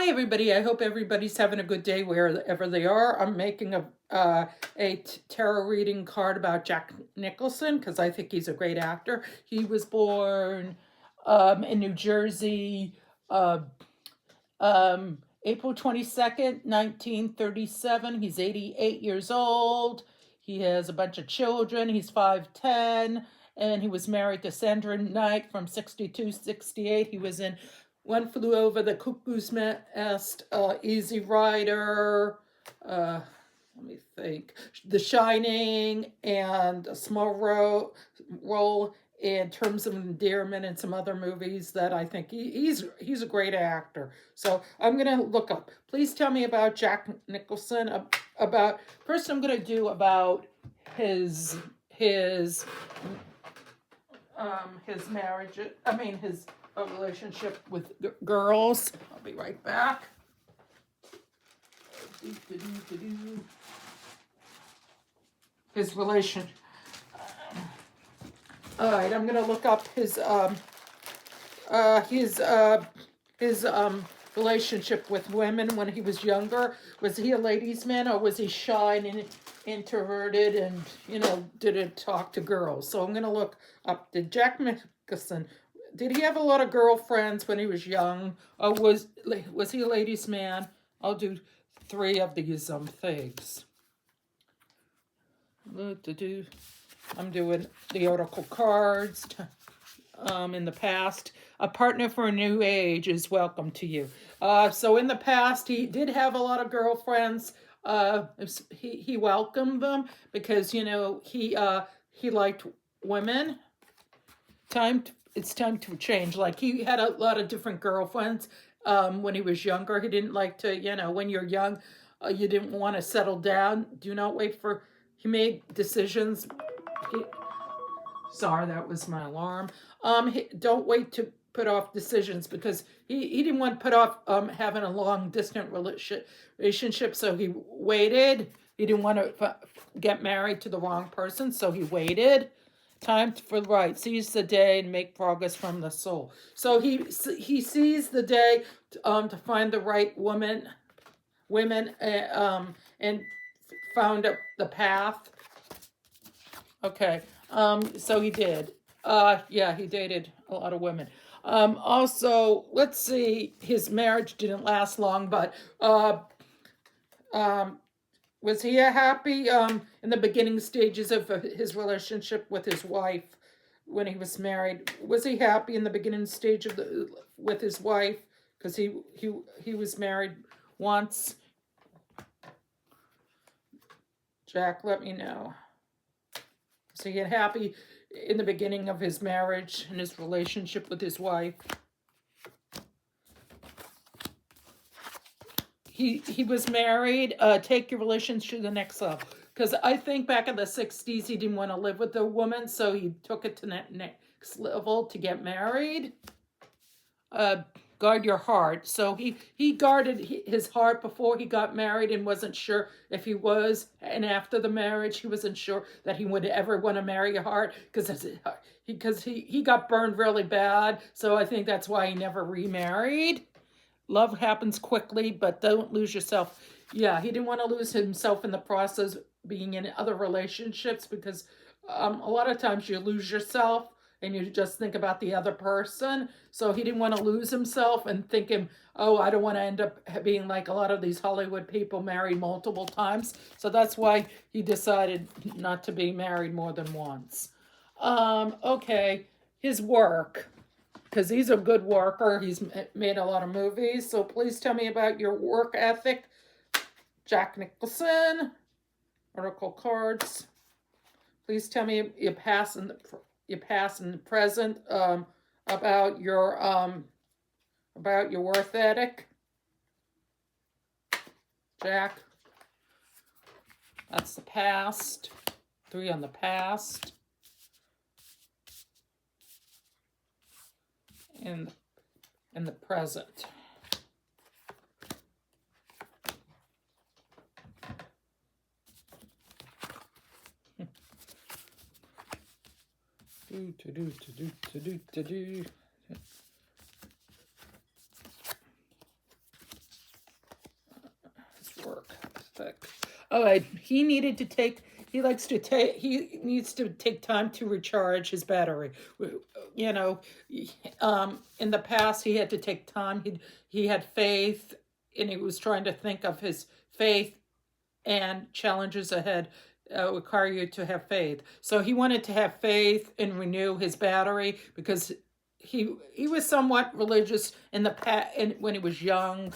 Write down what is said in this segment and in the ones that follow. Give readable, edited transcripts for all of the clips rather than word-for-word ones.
Hi, everybody. I hope everybody's having a good day wherever they are. I'm making a tarot reading card about Jack Nicholson because I think he's a great actor. He was born in New Jersey, uh, April 22nd, 1937. He's 88 years old. He has a bunch of children. He's 5'10", and he was married to Sandra Knight from 62, 68. He was in One Flew Over the Cuckoo's Nest, Easy Rider, let me think, The Shining, and a small role in Terms of Endearment and some other movies that I think he's a great actor. So I'm going to look up. Please tell me about Jack Nicholson. First I'm going to do about his marriage. I mean his relationship with girls. I'll be right back. His relation. All right, I'm gonna look up his relationship with women when he was younger. Was he a ladies' man, or was he shy and introverted and didn't talk to girls? So I'm gonna look up. Did Jack Nicholson, did he have a lot of girlfriends when he was young, or was he a ladies' man? I'll do 3 of these things. I'm doing the oracle cards. In the past, a partner for a new age is welcome to you. So in the past, he did have a lot of girlfriends. He welcomed them because he liked women. It's time to change. Like, he had a lot of different girlfriends when he was younger. He didn't like to, when you're young, you didn't want to settle down. Do not wait for. He made decisions. Sorry, that was my alarm. Don't wait to put off decisions, because he didn't want to put off having a long distant relationship, so he waited. He didn't want to get married to the wrong person, so he waited. Time for the right. Seize the day and make progress from the soul. So he seized the day to find the right women, and found the path. Okay. So he did. Yeah, he dated a lot of women. Also, let's see, his marriage didn't last long, but was he happy in the beginning stages of his relationship with his wife when he was married? Was he happy in the beginning stage with his wife? Because he was married once. Jack, let me know. So he had happy in the beginning of his marriage and his relationship with his wife. He was married. Take your relationship to the next level. Because I think back in the 60s, he didn't want to live with a woman, so he took it to the next level to get married. Guard your heart. So he guarded his heart before he got married and wasn't sure if he was. And after the marriage, he wasn't sure that he would ever want to marry a heart, because he got burned really bad. So I think that's why he never remarried. Love happens quickly, but don't lose yourself. Yeah, he didn't want to lose himself in the process being in other relationships, because a lot of times you lose yourself and you just think about the other person. So he didn't want to lose himself and thinking, oh, I don't want to end up being like a lot of these Hollywood people married multiple times. So that's why he decided not to be married more than once. Okay, his work, because he's a good worker. He's made a lot of movies. So please tell me about your work ethic. Jack Nicholson, oracle cards. Please tell me your past and the present, about your work ethic. Jack. That's the past. 3 on the past. In the present. work ethic. All right, he needed to take. He likes to take. He needs to take time to recharge his battery. You know, in the past he had to take time. He had faith, and he was trying to think of his faith and challenges ahead require you to have faith. So he wanted to have faith and renew his battery because he was somewhat religious in the past when he was young,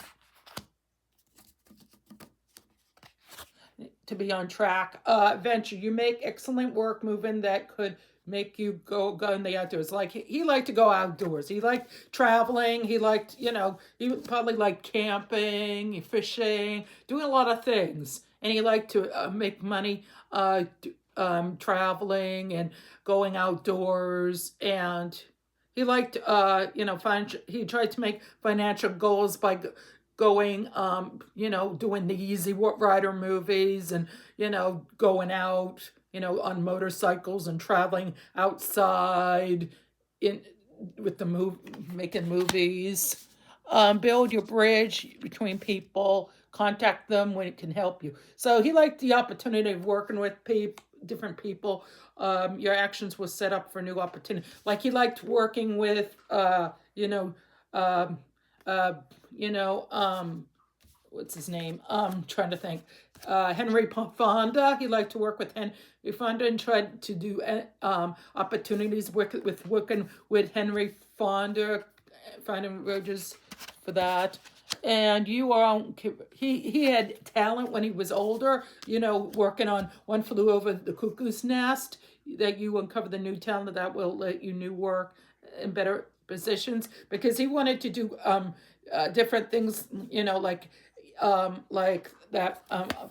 to be on track. Venture, you make excellent work moving that could make you go in the outdoors. Like he liked to go outdoors. He liked traveling. He liked, he probably liked camping, fishing, doing a lot of things. And he liked to make money traveling and going outdoors. And he liked, he tried to make financial goals by going, doing the Easy Rider movies and, going out, on motorcycles and traveling outside with making movies. Build your bridge between people, contact them when it can help you. So he liked the opportunity of working with different people. Your actions will set up for new opportunity. Like he liked working with, what's his name? Trying to think. Henry Fonda. He liked to work with Henry Fonda and tried to do opportunities with working with Henry Fonda, finding Rogers for that. And he had talent when he was older, working on One Flew Over the Cuckoo's Nest, that you uncover the new talent that will let you new work in better positions, because he wanted to do different things, like that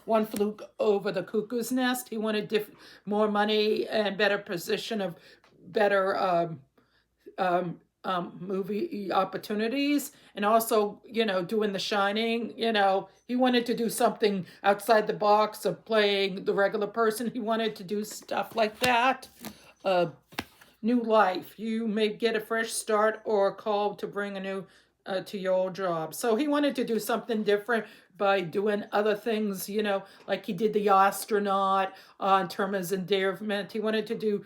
One Flew Over the Cuckoo's Nest. He wanted more money and better position of better movie opportunities, and also doing The Shining. He wanted to do something outside the box of playing the regular person. He wanted to do stuff like that. New life, you may get a fresh start or a call to bring a new to your old job. So he wanted to do something different by doing other things, like he did The Astronaut in terms of endearment. He wanted to do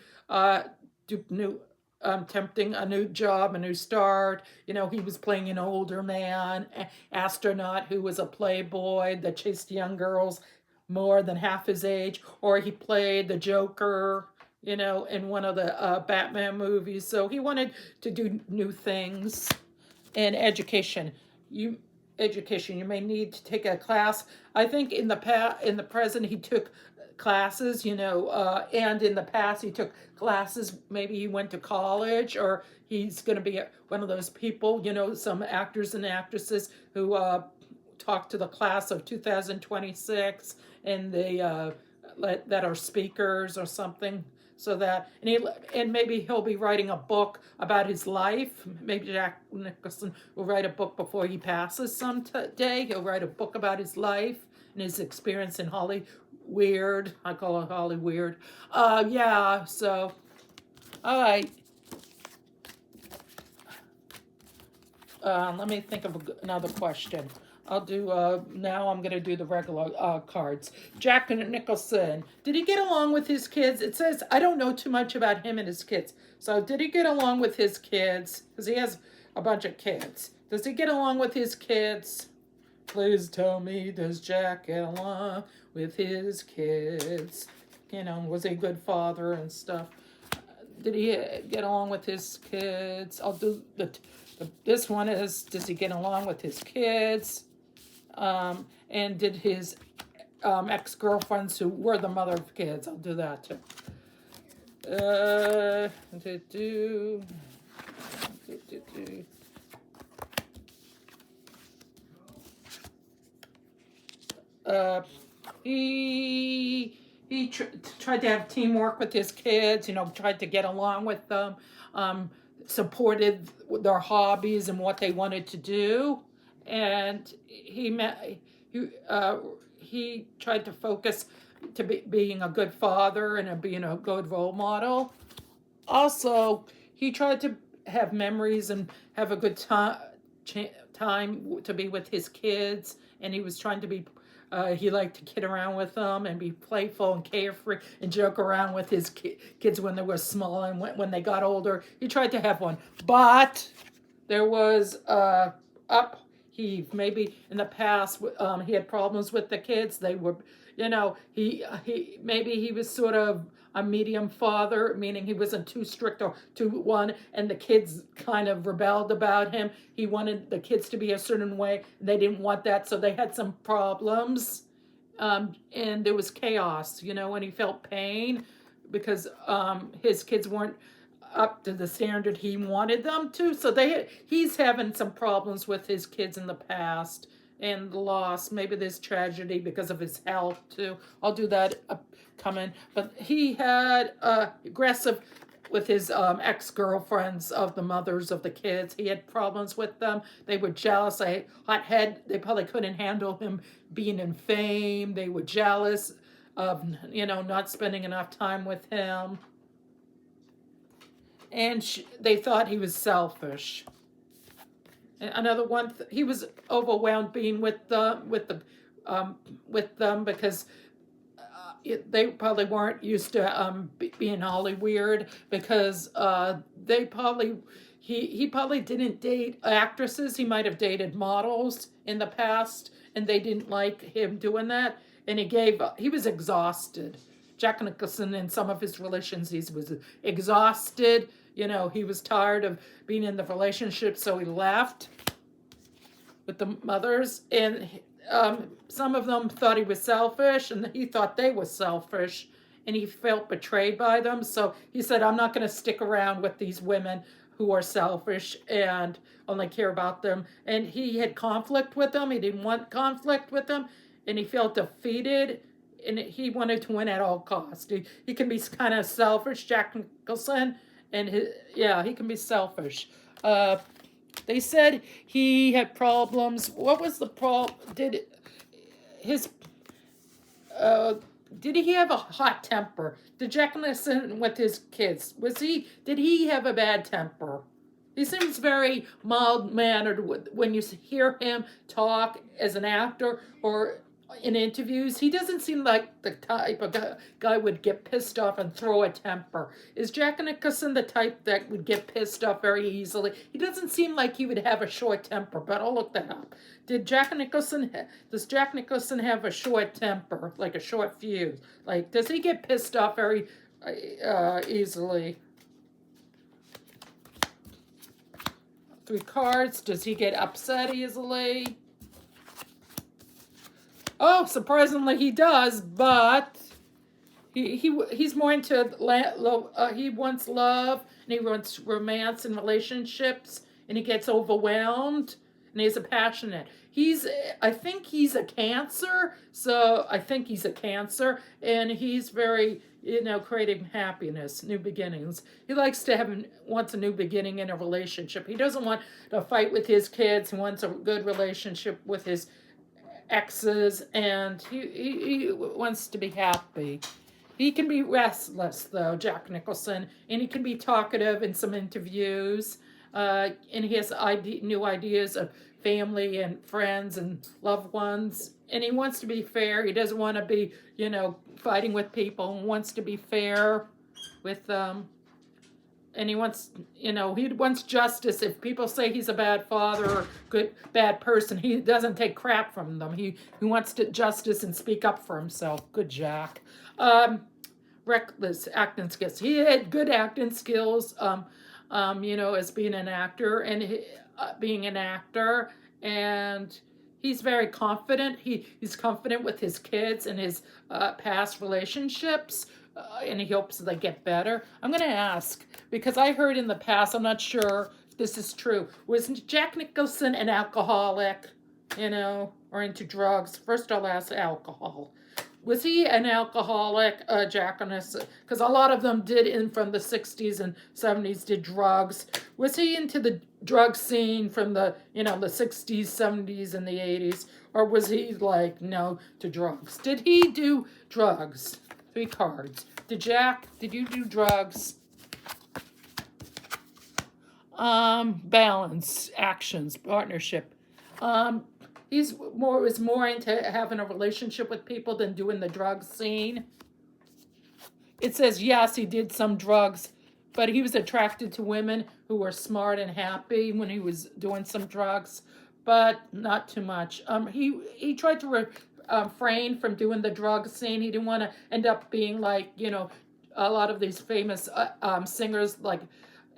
new tempting a new job, a new start. He was playing an older man, astronaut who was a playboy that chased young girls more than half his age, or he played the Joker, in one of the Batman movies. So he wanted to do new things. And education, you may need to take a class. I think in the present he took classes, and in the past he took classes. Maybe he went to college, or he's going to be one of those people, some actors and actresses who talk to the class of 2026, and they that are speakers or something. So that, and maybe he'll be writing a book about his life. Maybe Jack Nicholson will write a book before he passes someday. He'll write a book about his life and his experience in Hollywood. I call it Hollywood. Yeah, so, all right. Let me think of another question. I'll do, now I'm going to do the regular cards. Jack Nicholson, did he get along with his kids? It says, I don't know too much about him and his kids. So did he get along with his kids? Because he has a bunch of kids. Does he get along with his kids? Please tell me, does Jack get along with his kids? Was he a good father and stuff? Did he get along with his kids? I'll do this one is, does he get along with his kids? And did his ex-girlfriends who were the mother of kids? I'll do that too. He tried to have teamwork with his kids, tried to get along with them, supported their hobbies and what they wanted to do. And he tried to focus to being a good father and being a good role model. Also, he tried to have memories and have a good time to be with his kids, and he was trying to be He liked to kid around with them and be playful and carefree and joke around with his kids when they were small, and when they got older, he tried to have one. But there was upheave. Maybe in the past, he had problems with the kids. They were, he maybe he was sort of a medium father, meaning he wasn't too strict or too one, and the kids kind of rebelled about him. He wanted the kids to be a certain way, and they didn't want that, so they had some problems. And there was chaos, when he felt pain because his kids weren't up to the standard he wanted them to. So he's having some problems with his kids in the past and loss. Maybe there's tragedy because of his health too. I'll do that coming. But he had aggressive with his ex-girlfriends of the mothers of the kids. He had problems with them. They were jealous. Hothead. They probably couldn't handle him being in fame. They were jealous of not spending enough time with him. And they thought he was selfish. And another one, he was overwhelmed being with them because they probably weren't used to being Holly weird, because he probably didn't date actresses. He might have dated models in the past, and they didn't like him doing that. And he was exhausted. Jack Nicholson, in some of his relations, he was exhausted. He was tired of being in the relationship, so he left with the mothers. And some of them thought he was selfish, and he thought they were selfish, and he felt betrayed by them. So he said, I'm not going to stick around with these women who are selfish and only care about them. And he had conflict with them. He didn't want conflict with them, and he felt defeated. And he wanted to win at all costs. He can be kind of selfish, Jack Nicholson, and he can be selfish. They said he had problems. What was the problem? Did he have a hot temper? Did Jack Nicholson with his kids? Did he have a bad temper? He seems very mild-mannered when you hear him talk as an actor or in interviews. He doesn't seem like the type of guy would get pissed off and throw a temper. Is Jack Nicholson the type that would get pissed off very easily? He doesn't seem like he would have a short temper, but I'll look that up. Does Jack Nicholson have a short temper, like a short fuse? Like, does he get pissed off very easily? 3 cards. Does he get upset easily? Oh, surprisingly he does, but he's more into he wants love, and he wants romance and relationships, and he gets overwhelmed, and he's a passionate. I think he's a Cancer, and he's very, creating happiness, new beginnings. He wants a new beginning in a relationship. He doesn't want to fight with his kids. He wants a good relationship with his exes, and he wants to be happy. He can be restless, though, Jack Nicholson, and he can be talkative in some interviews, and he has new ideas of family and friends and loved ones, and he wants to be fair. He doesn't want to be, fighting with people. He wants to be fair with them. And he wants justice. If people say he's a bad father or bad person, he doesn't take crap from them. He wants justice and speak up for himself. Good Jack. Reckless acting skills. He had good acting skills, as being an actor and he's very confident. He's confident with his kids and his past relationships. And he hopes they get better. I'm going to ask, because I heard in the past, I'm not sure if this is true, was Jack Nicholson an alcoholic, or into drugs? First I'll ask alcohol. Was he an alcoholic, Jack Nicholson? Because a lot of them from the 60s and 70s did drugs. Was he into the drug scene from the, the 60s, 70s, and the 80s? Or was he no to drugs? Did he do drugs? 3 cards. Did you do drugs? Balance, actions, partnership. he's more was more into having a relationship with people than doing the drug scene. It says yes, he did some drugs, but he was attracted to women who were smart and happy when he was doing some drugs, but not too much. He tried to refrain from doing the drug scene. He didn't want to end up being like, a lot of these famous singers, like,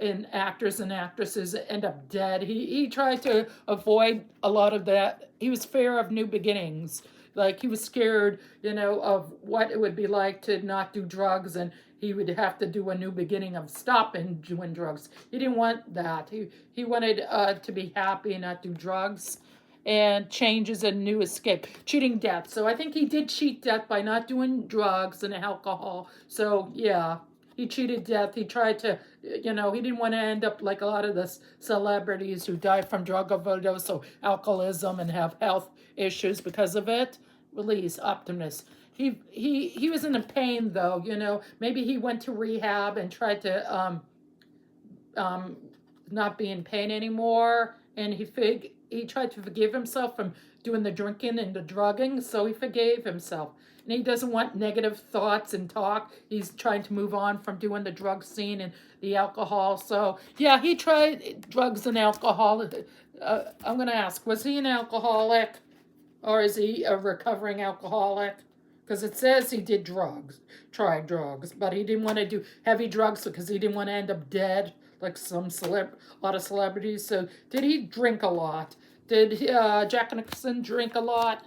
and actors and actresses end up dead. He tried to avoid a lot of that. He was fear of new beginnings. Like, he was scared, of what it would be like to not do drugs, and he would have to do a new beginning of stopping doing drugs. He didn't want that. He wanted to be happy and not do drugs, and changes a new escape. Cheating death. So I think he did cheat death by not doing drugs and alcohol. So yeah, he cheated death. He tried to, he didn't want to end up like a lot of the celebrities who die from drug overdose or alcoholism and have health issues because of it. Release optimist. He was in a pain though. Maybe he went to rehab and tried to not be in pain anymore, and he tried to forgive himself from doing the drinking and the drugging, so he forgave himself. And he doesn't want negative thoughts and talk. He's trying to move on from doing the drug scene and the alcohol. So, yeah, he tried drugs and alcohol. I'm going to ask, was he an alcoholic or is he a recovering alcoholic? Because it says he did tried drugs, but he didn't want to do heavy drugs because he didn't want to end up dead like a lot of celebrities. So, did he drink a lot? Did Jack Nicholson drink a lot?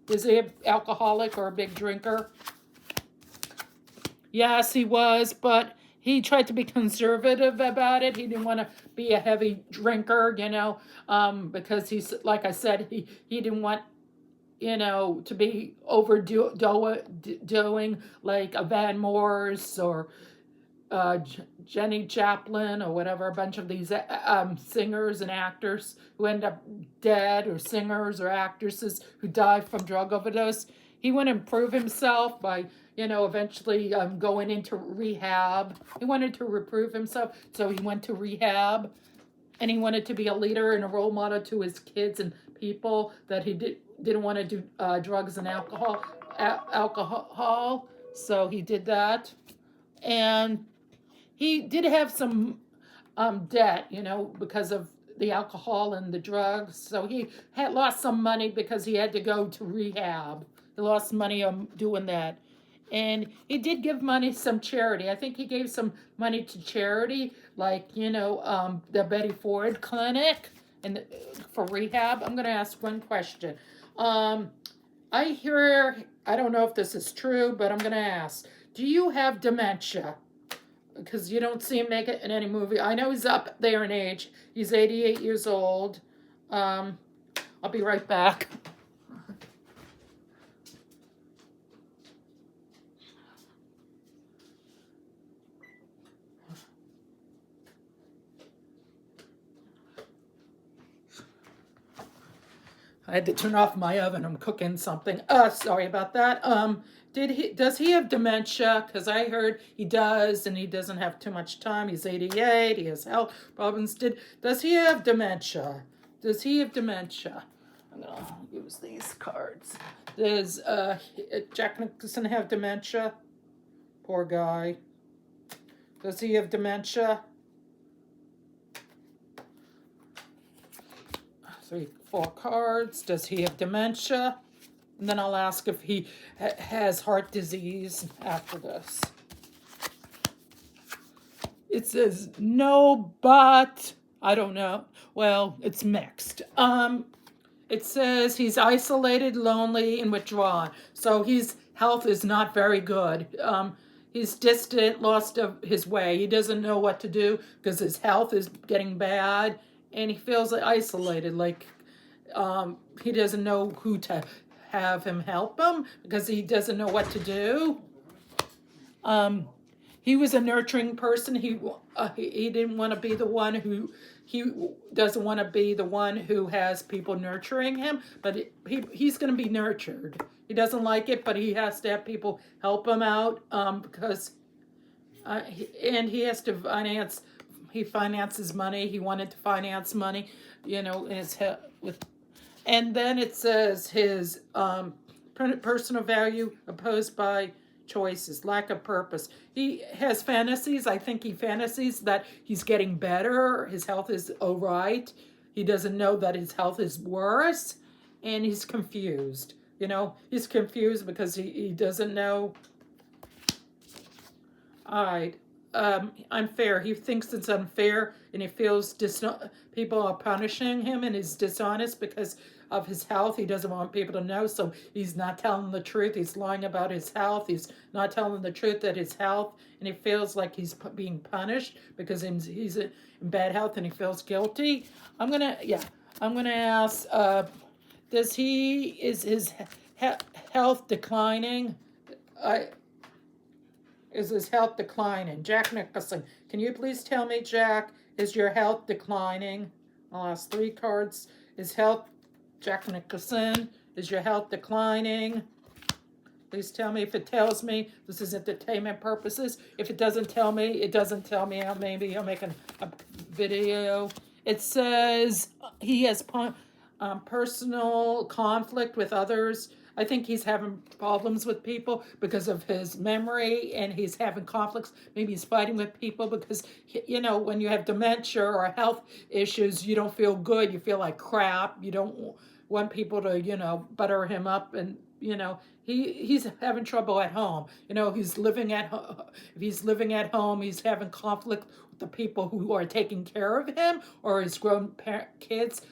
Is he an alcoholic or a big drinker? Yes, he was, but he tried to be conservative about it. He didn't want to be a heavy drinker, because he's, like I said, he didn't want, to be overdoing like a Van Morse or Jenny Joplin or whatever, a bunch of these singers and actors who end up dead, or singers or actresses who die from drug overdose. He wanted to improve himself by, eventually going into rehab. He wanted to reprove himself, so he went to rehab, and he wanted to be a leader and a role model to his kids and people that he didn't want to do drugs and alcohol, so he did that. And he did have some debt, because of the alcohol and the drugs. So he had lost some money because he had to go to rehab. He lost money doing that. And he did give money some charity. I think he gave some money to charity, like, the Betty Ford Clinic and for rehab. I'm going to ask one question. I don't know if this is true, but I'm going to ask, do you have dementia? Because you don't see him make it in any movie. I know he's up there in age. He's 88 years old. I'll be right back. I had to turn off my oven. I'm cooking something. Sorry about that. Does he have dementia? Because I heard he does, and he doesn't have too much time. He's 88. He has health problems. Does he have dementia? Does he have dementia? I'm gonna use these cards. Does Jack Nicholson have dementia? Poor guy. Does he have dementia? 3, 4 cards. Does he have dementia? And then I'll ask if he has heart disease after this. It says no, but I don't know. Well, it's mixed. It says he's isolated, lonely, and withdrawn. So his health is not very good. He's distant, lost his way. He doesn't know what to do because his health is getting bad, and he feels isolated. Like he doesn't know who to have him help him because he doesn't know what to do. He was a nurturing person. He didn't want to be the one who, he doesn't want to be the one who has people nurturing him, but he's going to be nurtured. He doesn't like it, but he has to have people help him out because, and he has to he finances money. He wanted to finance money, in his with And then it says his personal value opposed by choices, lack of purpose. He has fantasies. I think he fantasies that he's getting better. His health is all right. He doesn't know that his health is worse. And he's confused. You know, he's confused because he doesn't know. All right. Unfair. He thinks it's unfair, and he feels people are punishing him, and he's dishonest because of his health. He doesn't want people to know, so he's not telling the truth. He's lying about his health. He's not telling the truth that his health, and he feels like he's being punished because he's in bad health, and he feels guilty. I'm gonna ask. Is his health declining? Is his health declining? Jack Nicholson, can you please tell me, Jack, is your health declining? I'll ask 3 cards. Is health, Jack Nicholson, is your health declining? Please tell me. If it tells me, this is entertainment purposes. If it doesn't tell me, it doesn't tell me. Maybe I'll make a video. It says he has personal conflict with others. I think he's having problems with people because of his memory, and he's having conflicts. Maybe he's fighting with people because, you know, when you have dementia or health issues, you don't feel good. You feel like crap. You don't want people to, you know, butter him up, and, you know, he's having trouble at home. You know, he's living at home. If he's living at home, he's having conflict with the people who are taking care of him, or his grown kids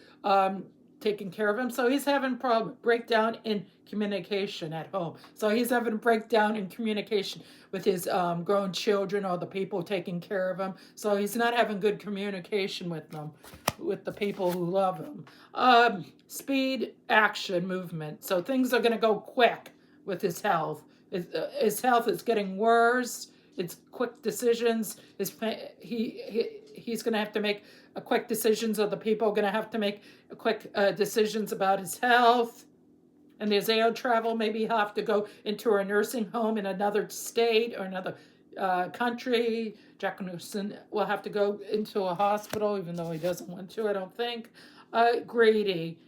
taking care of him. So he's having breakdown in communication at home. So he's having a breakdown in communication with his grown children or the people taking care of him. So he's not having good communication with them, with the people who love him. Speed, action, movement. So things are going to go quick with his health. His health is getting worse. It's quick decisions. He's going to have to make quick decisions, or the people are going to have to make quick decisions about his health. And there's air travel. Maybe he'll have to go into a nursing home in another state or another country. Jack Nicholson will have to go into a hospital, even though he doesn't want to, I don't think. Greedy.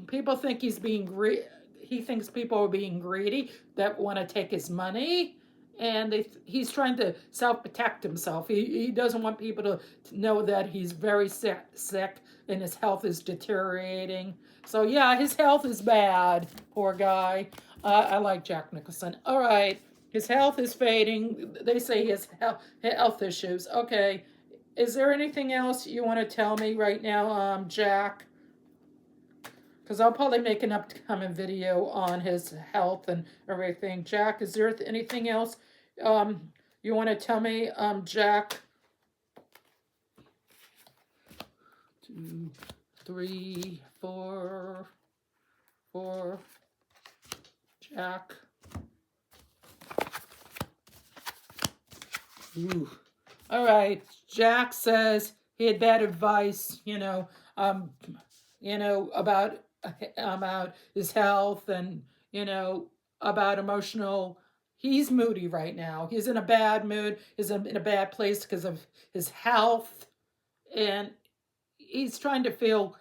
People think he's being greedy. He thinks people are being greedy that want to take his money. And he's trying to self-protect himself. He doesn't want people to know that he's very sick and his health is deteriorating. So yeah, his health is bad. Poor guy. I like Jack Nicholson. All right. His health is fading. They say he has health issues. Okay. Is there anything else you want to tell me right now, Jack? Because I'll probably make an upcoming video on his health and everything. Jack, is there anything else you want to tell me, Jack? 2, 3, 4, Jack. Ooh. All right. Jack says he had bad advice, about his health, and, about emotional. He's moody right now. He's in a bad mood. He's in a bad place because of his health. And he's trying to feel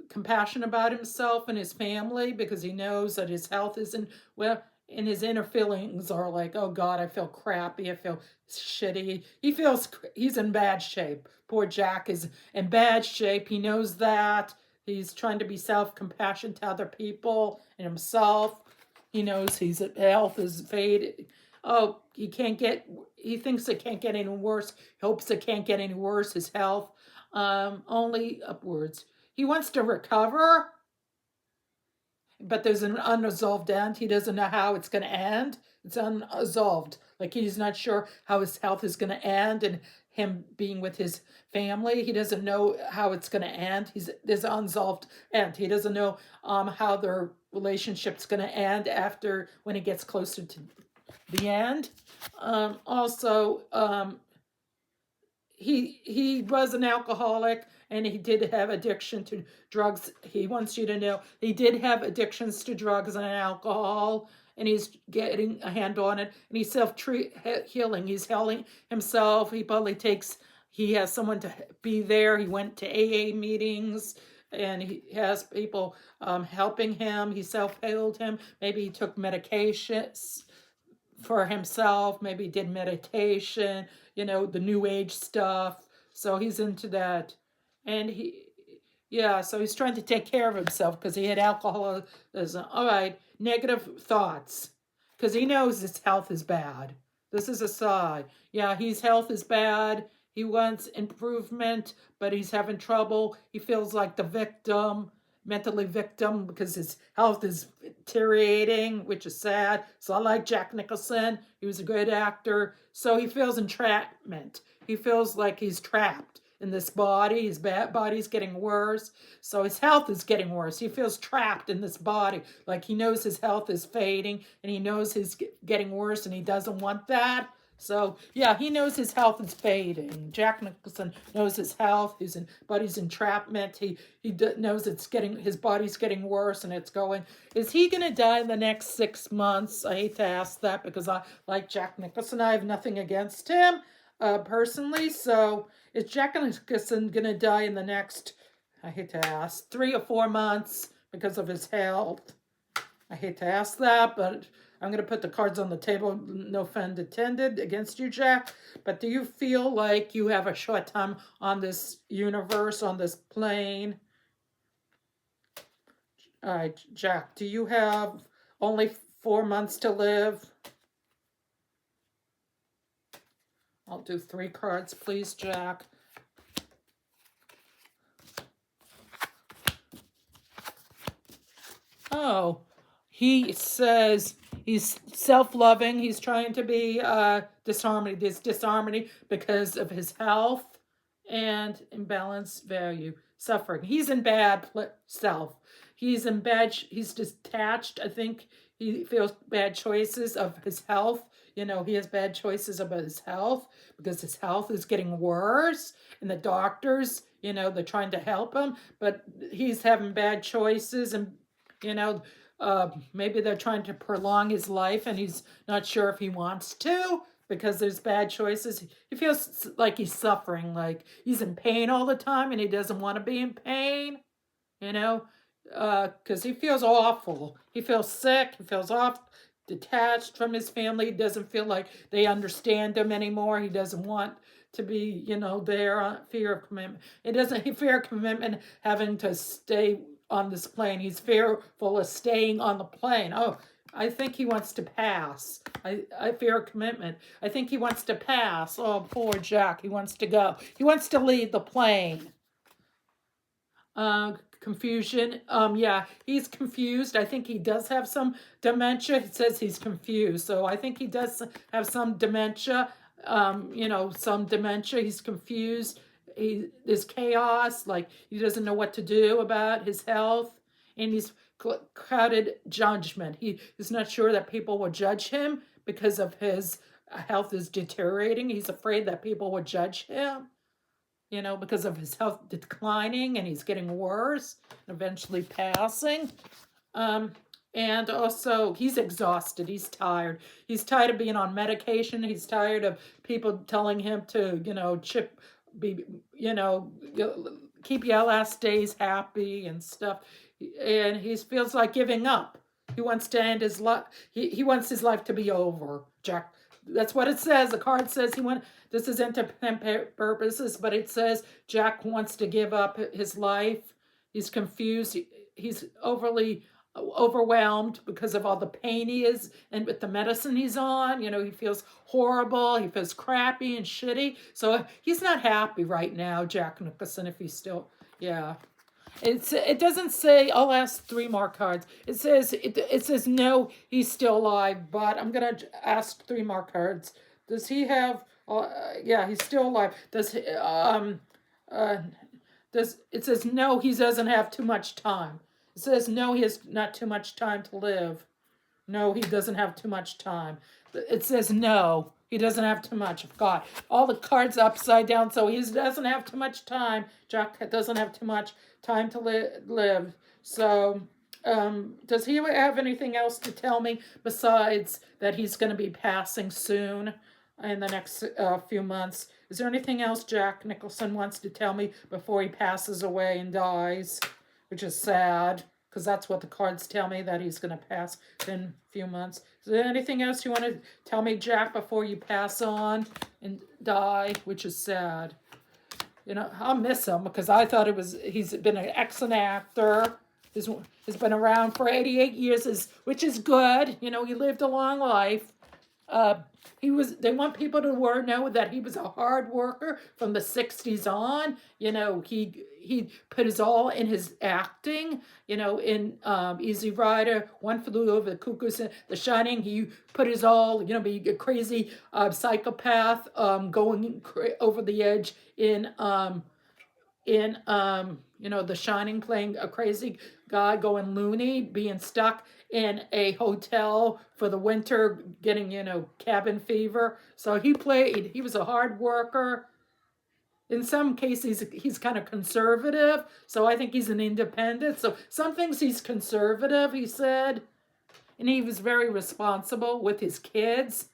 compassion about himself and his family because he knows that his health isn't well. And his inner feelings are like, oh God, I feel crappy. I feel shitty. He's in bad shape. Poor Jack is in bad shape. He knows that. He's trying to be self-compassionate to other people and himself. He knows his health is faded. Oh, he thinks it can't get any worse. He hopes it can't get any worse, his health. Only upwards. He wants to recover, but there's an unresolved end. He doesn't know how it's going to end. It's unresolved. Like, he's not sure how his health is going to end, and him being with his family, he doesn't know how it's going to end. There's an unresolved end. He doesn't know how their relationship's going to end after, when it gets closer to the end. He was an alcoholic, and he did have addiction to drugs. He wants you to know he did have addictions to drugs and alcohol, and he's getting a handle on it, and he's self-healing. He's healing himself. He has someone to be there. He went to AA meetings. and he has people helping him. He self-healed him. Maybe he took medications for himself, maybe did meditation, the new age stuff. So he's into that. And yeah, so he's trying to take care of himself because he had alcoholism. All right, negative thoughts. Because he knows his health is bad. This is a sign. Yeah, his health is bad. He wants improvement, but he's having trouble. He feels like the victim, mentally victim, because his health is deteriorating, which is sad. So I like Jack Nicholson. He was a great actor. So he feels entrapment. He feels like he's trapped in this body. His body's getting worse. So his health is getting worse. He feels trapped in this body. Like he knows his health is fading and he knows he's getting worse and he doesn't want that. So yeah, he knows his health is fading. Jack Nicholson knows his health. He's in body's entrapment. He knows his body's getting worse and it's going. Is he going to die in the next 6 months? I hate to ask that because I like Jack Nicholson. I have nothing against him personally. So is Jack Nicholson going to die in the next, I hate to ask, 3 or 4 months because of his health? I hate to ask that, but I'm going to put the cards on the table. No offense intended against you, Jack. But do you feel like you have a short time on this universe, on this plane? All right, Jack, do you have only 4 months to live? I'll do 3 cards, please, Jack. Oh, he says he's self-loving. He's trying to be disharmony. There's disharmony because of his health and imbalanced value, suffering. He's in bad self. He's detached. I think he feels bad choices of his health. He has bad choices about his health because his health is getting worse. And the doctors, they're trying to help him, but he's having bad choices and, maybe they're trying to prolong his life and he's not sure if he wants to because there's bad choices. He feels like he's suffering, like he's in pain all the time and he doesn't want to be in pain, because he feels awful. He feels sick. He feels detached from his family. He doesn't feel like they understand him anymore. He doesn't want to be, there on fear of commitment. He fear commitment having to stay on this plane. He's fearful of staying on the plane. Oh, I think he wants to pass. I fear commitment. I think he wants to pass. Oh, poor Jack. He wants to go. He wants to leave the plane. Confusion. Yeah, he's confused. I think he does have some dementia. It says he's confused. So I think he does have some dementia. Some dementia. He's confused. There's chaos. Like he doesn't know what to do about his health. And he's clouded judgment. He's not sure that people will judge him because of his health is deteriorating. He's afraid that people will judge him. Because of his health declining and he's getting worse, eventually passing. And also, he's exhausted. He's tired. He's tired of being on medication. He's tired of people telling him to, keep your last days happy and stuff. And he feels like giving up. He wants to end his life. He wants his life to be over, Jack. That's what it says. The card says this is entertainment purposes, but it says Jack wants to give up his life. He's confused. He's overly overwhelmed because of all the pain he is and with the medicine he's on. He feels horrible. He feels crappy and shitty. So he's not happy right now, Jack Nicholson, if he's still, yeah. It doesn't say. I'll ask 3 more cards. It says no, he's still alive. But I'm gonna ask 3 more cards. Does he have? Yeah, he's still alive. Does it says no? He doesn't have too much time. It says no, he has not too much time to live. No, he doesn't have too much time. It says no. He doesn't have too much. God, all the cards upside down, so he doesn't have too much time. Jack doesn't have too much time to live. So, does he have anything else to tell me besides that he's going to be passing soon in the next few months? Is there anything else Jack Nicholson wants to tell me before he passes away and dies? which is sad because that's what the cards tell me, that he's going to pass in a few months. Is there anything else you want to tell me, Jack, before you pass on and die, which is sad? You know, I'll miss him because I thought he's been an excellent actor. He's been around for 88 years, which is good. You know, he lived a long life. They want people to know that he was a hard worker from the 60s on. You know, he put his all in his acting. You know, in Easy Rider, One Flew Over the Cuckoo's, The Shining, he put his all. You know, being a crazy psychopath, going over the edge in you know, The Shining, playing a crazy guy going loony, being stuck in a hotel for the winter, getting, you know, cabin fever. So he was a hard worker. In some cases, he's kind of conservative. So I think he's an independent. So some things he's conservative, he said. And he was very responsible with his kids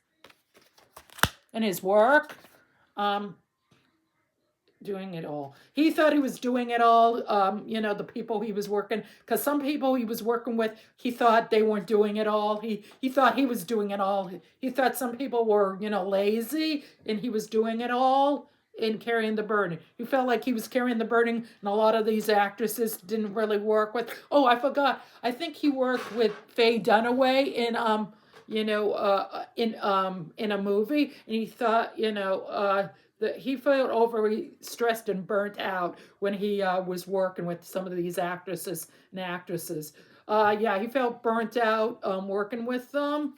and his work. Doing it all. He thought he was doing it all. You know, the people he was working, because some people he was working with, he thought they weren't doing it all. He thought he was doing it all. He thought some people were, you know, lazy, and he was doing it all and carrying the burden. He felt like he was carrying the burden, and a lot of these actresses didn't really work with. Oh, I forgot. I think he worked with Faye Dunaway in you know, in a movie, and he thought, you know, that he felt overly stressed and burnt out when he was working with some of these actresses and actresses. Yeah, he felt burnt out working with them.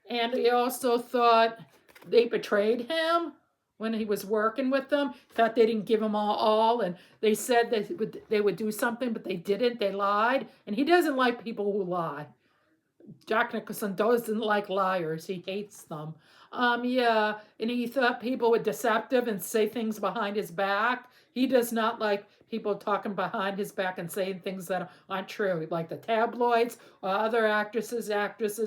And he also thought they betrayed him when he was working with them. Thought they didn't give him all, and they said they would do something, but they didn't. They lied, and he doesn't like people who lie. Jack Nicholson doesn't like liars. He hates them. Yeah, and he thought people were deceptive and say things behind his back. He does not like people talking behind his back and saying things that aren't true, like the tabloids or other actresses,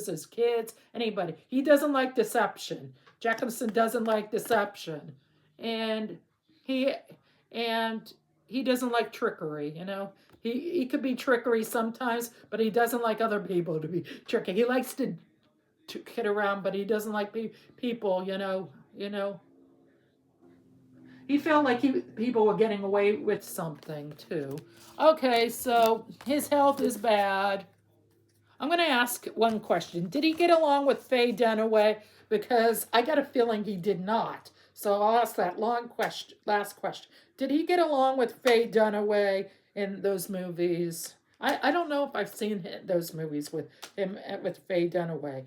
his kids, anybody. He doesn't like deception. Jack Nicholson doesn't like deception, and he doesn't like trickery. You know, he could be trickery sometimes, but he doesn't like other people to be tricky. He likes to kid around, but he doesn't like people, you know. He felt like people were getting away with something too. Okay, so his health is bad. I'm going to ask one question. Did he get along with Faye Dunaway? Because I got a feeling he did not. So I'll ask that last question. Did he get along with Faye Dunaway in those movies? I don't know if I've seen those movies with him, with Faye Dunaway.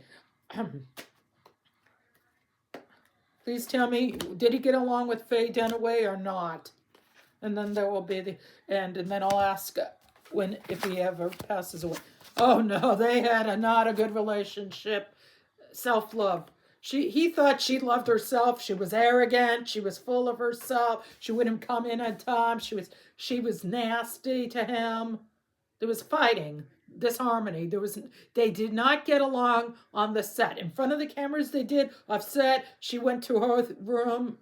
Please tell me, did he get along with Faye Dunaway or not? And then there will be the end, and then I'll ask if he ever passes away. Oh no, they had not a good relationship. Self-love. He thought she loved herself. She was arrogant. She was full of herself. She wouldn't come in on time. She was nasty to him. There was fighting, disharmony. They did not get along on the set. In front of the cameras, they did. Off set, she went to her room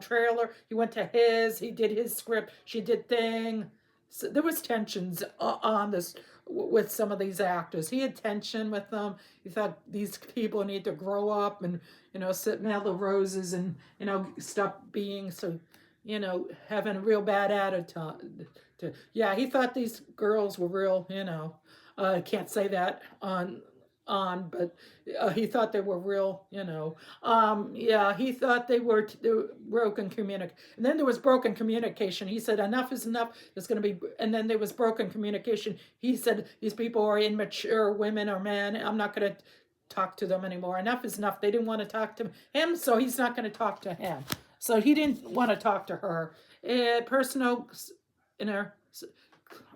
trailer. He went to his. He did his script. She did thing. So there was tensions on this with some of these actors. He had tension with them. He thought these people need to grow up and, you know, smell the roses and, you know, stop being so, you know, having a real bad attitude. Yeah, he thought these girls were real, you know. I can't say that but he thought they were real, you know. Yeah, he thought they were broken communication. And then there was broken communication. He said, enough is enough. There's going to be, and then there was broken communication. He said, these people are immature women or men. I'm not going to talk to them anymore. Enough is enough. They didn't want to talk to him, so he's not going to talk to him. So he didn't want to talk to her. Personal,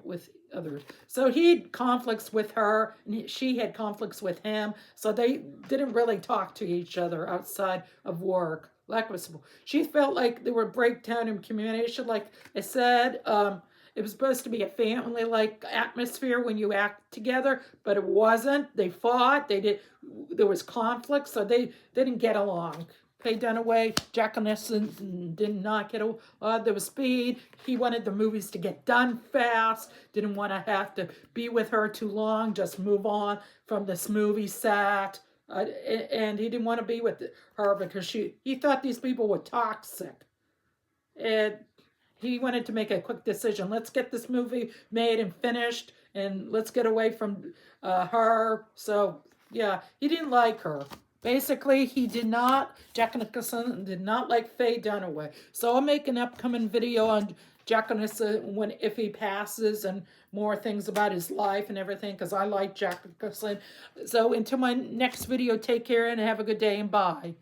with others. So he had conflicts with her, and she had conflicts with him. So they didn't really talk to each other outside of work. She felt like there were breakdown in communication. Like I said, it was supposed to be a family-like atmosphere when you act together, but it wasn't. They fought. There was conflict, so they didn't get along. Faye Dunaway. Jack Nicholson did not get there was speed. He wanted the movies to get done fast. Didn't want to have to be with her too long. Just move on from this movie set. And he didn't want to be with her because he thought these people were toxic. And he wanted to make a quick decision. Let's get this movie made and finished, and let's get away from her. So, yeah, he didn't like her. Basically, Jack Nicholson did not like Faye Dunaway. So I'll make an upcoming video on Jack Nicholson if he passes, and more things about his life and everything, because I like Jack Nicholson. So until my next video, take care and have a good day, and bye.